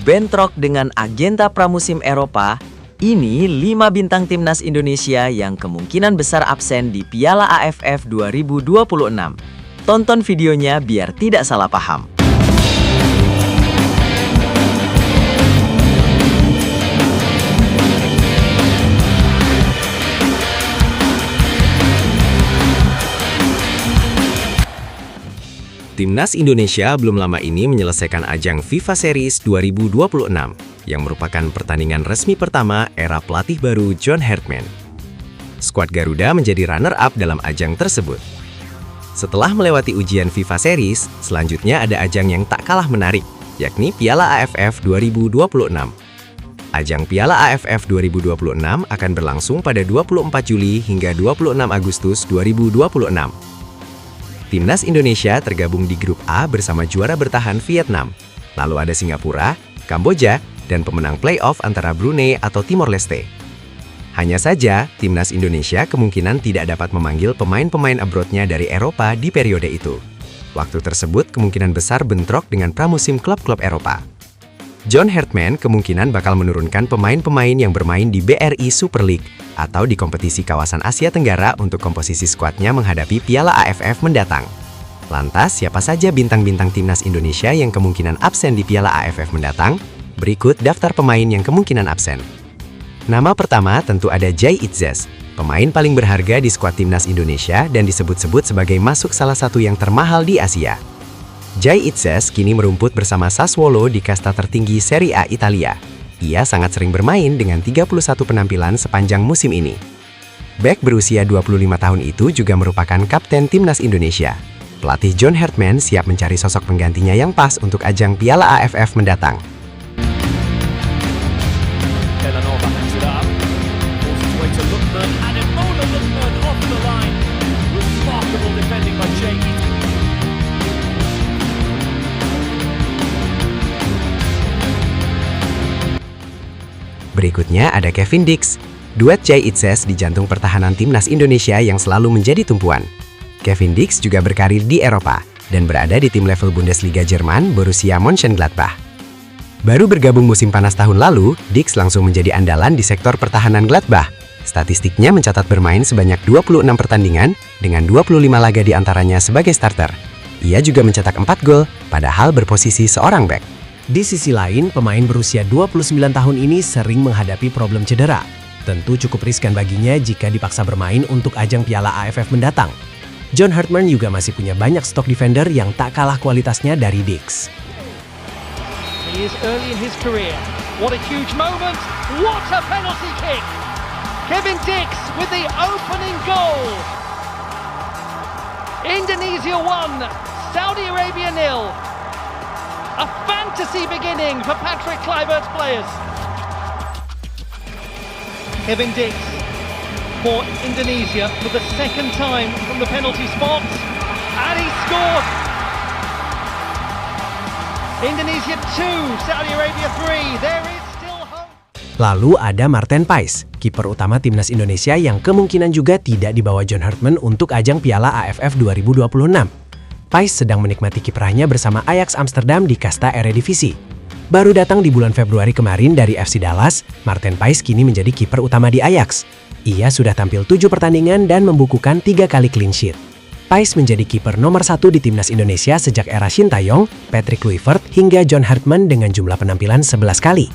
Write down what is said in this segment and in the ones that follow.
bentrok dengan agenda pramusim Eropa, ini 5 bintang timnas Indonesia yang kemungkinan besar absen di Piala AFF 2026. Tonton videonya biar tidak salah paham. Timnas Indonesia belum lama ini menyelesaikan ajang FIFA Series 2026, yang merupakan pertandingan resmi pertama era pelatih baru John Hartman. Skuad Garuda menjadi runner-up dalam ajang tersebut. Setelah melewati ujian FIFA Series, selanjutnya ada ajang yang tak kalah menarik, yakni Piala AFF 2026. Ajang Piala AFF 2026 akan berlangsung pada 24 Juli hingga 26 Agustus 2026. Timnas Indonesia tergabung di grup A bersama juara bertahan Vietnam. Lalu ada Singapura, Kamboja, dan pemenang playoff antara Brunei atau Timor Leste. Hanya saja, Timnas Indonesia kemungkinan tidak dapat memanggil pemain-pemain abroadnya dari Eropa di periode itu. Waktu tersebut kemungkinan besar bentrok dengan pramusim klub-klub Eropa. John Hartman kemungkinan bakal menurunkan pemain-pemain yang bermain di BRI Super League atau di kompetisi kawasan Asia Tenggara untuk komposisi skuadnya menghadapi Piala AFF mendatang. Lantas, siapa saja bintang-bintang timnas Indonesia yang kemungkinan absen di Piala AFF mendatang? Berikut daftar pemain yang kemungkinan absen. Nama pertama tentu ada Jai Itzes, pemain paling berharga di skuad timnas Indonesia dan disebut-sebut sebagai masuk salah satu yang termahal di Asia. Jai Itzes kini merumput bersama Sassuolo di kasta tertinggi Serie A Italia. Ia sangat sering bermain dengan 31 penampilan sepanjang musim ini. Bek berusia 25 tahun itu juga merupakan kapten timnas Indonesia. Pelatih John Hartman siap mencari sosok penggantinya yang pas untuk ajang Piala AFF mendatang. Berikutnya ada Kevin Dix, duet Jai Itzes di jantung pertahanan timnas Indonesia yang selalu menjadi tumpuan. Kevin Dix juga berkarir di Eropa dan berada di tim level Bundesliga Jerman Borussia Mönchengladbach. Baru bergabung musim panas tahun lalu, Dix langsung menjadi andalan di sektor pertahanan Gladbach. Statistiknya mencatat bermain sebanyak 26 pertandingan dengan 25 laga di antaranya sebagai starter. Ia juga mencetak 4 gol, padahal berposisi seorang bek. Di sisi lain, pemain berusia 29 tahun ini sering menghadapi problem cedera. Tentu cukup riskan baginya jika dipaksa bermain untuk ajang Piala AFF mendatang. John Hartman juga masih punya banyak stok defender yang tak kalah kualitasnya dari Dix. He is early in his career. What a huge moment! What a penalty kick! Kevin Dix with the opening goal. Indonesia 1, Saudi Arabia 0. A fantasy beginning for Patrick Kluivert's players. Kevin Dix for Indonesia for the second time from the penalty spot. And he scored! Indonesia 2, Saudi Arabia 3. There is still hope. Lalu ada Marten Paes, kiper utama timnas Indonesia yang kemungkinan juga tidak dibawa John Hartman untuk ajang Piala AFF 2026. Paes sedang menikmati kiprahnya bersama Ajax Amsterdam di kasta Eredivisie. Baru datang di bulan Februari kemarin dari FC Dallas, Marten Paes kini menjadi kiper utama di Ajax. Ia sudah tampil 7 pertandingan dan membukukan 3 kali clean sheet. Paes menjadi kiper nomor 1 di timnas Indonesia sejak era Shin Tae-yong, Patrick Kluivert, hingga John Hartman dengan jumlah penampilan 11 kali.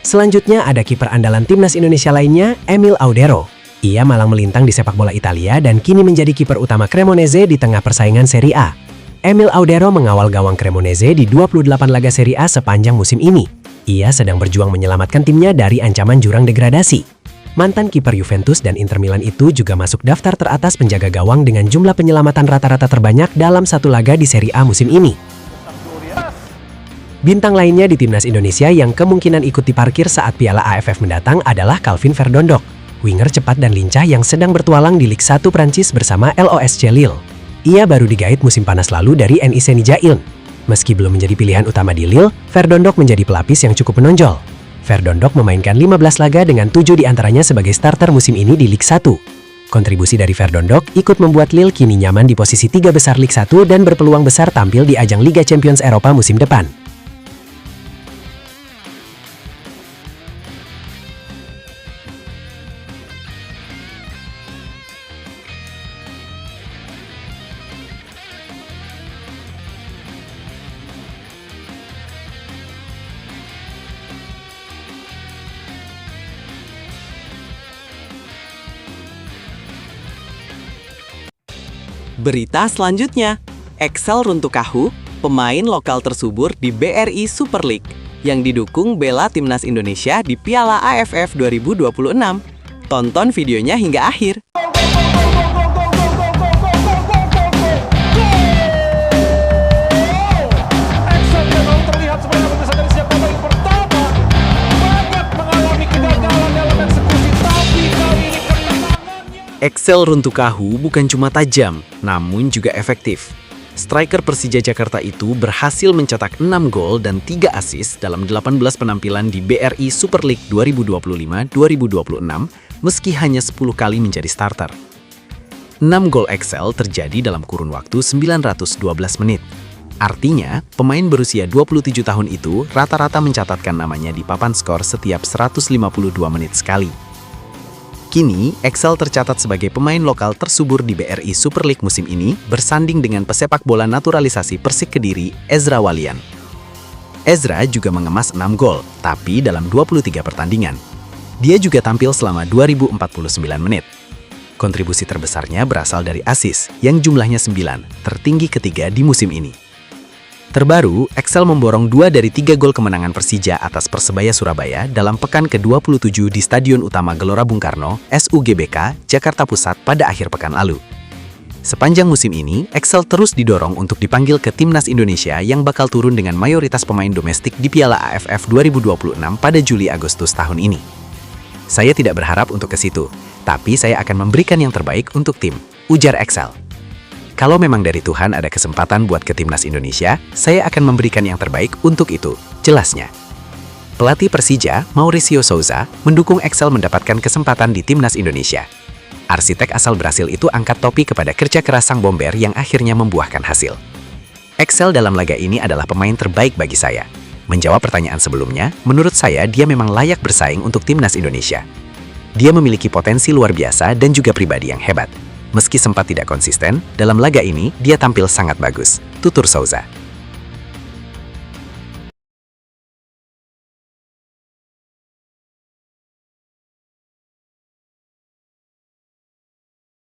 Selanjutnya ada kiper andalan timnas Indonesia lainnya, Emil Audero. Ia malang melintang di sepak bola Italia dan kini menjadi kiper utama Cremonese di tengah persaingan Serie A. Emil Audero mengawal gawang Cremonese di 28 laga Serie A sepanjang musim ini. Ia sedang berjuang menyelamatkan timnya dari ancaman jurang degradasi. Mantan kiper Juventus dan Inter Milan itu juga masuk daftar teratas penjaga gawang dengan jumlah penyelamatan rata-rata terbanyak dalam satu laga di Serie A musim ini. Bintang lainnya di timnas Indonesia yang kemungkinan ikut diparkir saat Piala AFF mendatang adalah Calvin Verdondok, winger cepat dan lincah yang sedang bertualang di Ligue 1 Prancis bersama LOSC Lille. Ia baru digait musim panas lalu dari NIC Nijailn. Meski belum menjadi pilihan utama di Lille, Verdondok menjadi pelapis yang cukup menonjol. Verdondok memainkan 15 laga dengan 7 diantaranya sebagai starter musim ini di Ligue 1. Kontribusi dari Verdondok ikut membuat Lille kini nyaman di posisi 3 besar Ligue 1 dan berpeluang besar tampil di ajang Liga Champions Eropa musim depan. Berita selanjutnya, Excel Runtukahu, pemain lokal tersubur di BRI Super League, yang didukung bela timnas Indonesia di Piala AFF 2026. Tonton videonya hingga akhir. Excel Runtukahu bukan cuma tajam, namun juga efektif. Striker Persija Jakarta itu berhasil mencetak 6 gol dan 3 assist dalam 18 penampilan di BRI Super League 2025-2026 meski hanya 10 kali menjadi starter. 6 gol Excel terjadi dalam kurun waktu 912 menit. Artinya, pemain berusia 27 tahun itu rata-rata mencatatkan namanya di papan skor setiap 152 menit sekali. Kini, Excel tercatat sebagai pemain lokal tersubur di BRI Super League musim ini bersanding dengan pesepak bola naturalisasi Persik Kediri, Ezra Walian. Ezra juga mengemas 6 gol, tapi dalam 23 pertandingan. Dia juga tampil selama 2049 menit. Kontribusi terbesarnya berasal dari assist, yang jumlahnya 9, tertinggi ketiga di musim ini. Terbaru, Excel memborong 2 dari 3 gol kemenangan Persija atas Persebaya Surabaya dalam pekan ke-27 di Stadion Utama Gelora Bung Karno, SUGBK, Jakarta Pusat pada akhir pekan lalu. Sepanjang musim ini, Excel terus didorong untuk dipanggil ke Timnas Indonesia yang bakal turun dengan mayoritas pemain domestik di Piala AFF 2026 pada Juli-Agustus tahun ini. Saya tidak berharap untuk ke situ, tapi saya akan memberikan yang terbaik untuk tim, ujar Excel. Kalau memang dari Tuhan ada kesempatan buat ke Timnas Indonesia, saya akan memberikan yang terbaik untuk itu, jelasnya. Pelatih Persija, Mauricio Souza, mendukung Excel mendapatkan kesempatan di Timnas Indonesia. Arsitek asal Brasil itu angkat topi kepada kerja keras sang bomber yang akhirnya membuahkan hasil. Excel dalam laga ini adalah pemain terbaik bagi saya. Menjawab pertanyaan sebelumnya, menurut saya dia memang layak bersaing untuk Timnas Indonesia. Dia memiliki potensi luar biasa dan juga pribadi yang hebat. Meski sempat tidak konsisten, dalam laga ini dia tampil sangat bagus, tutur Souza.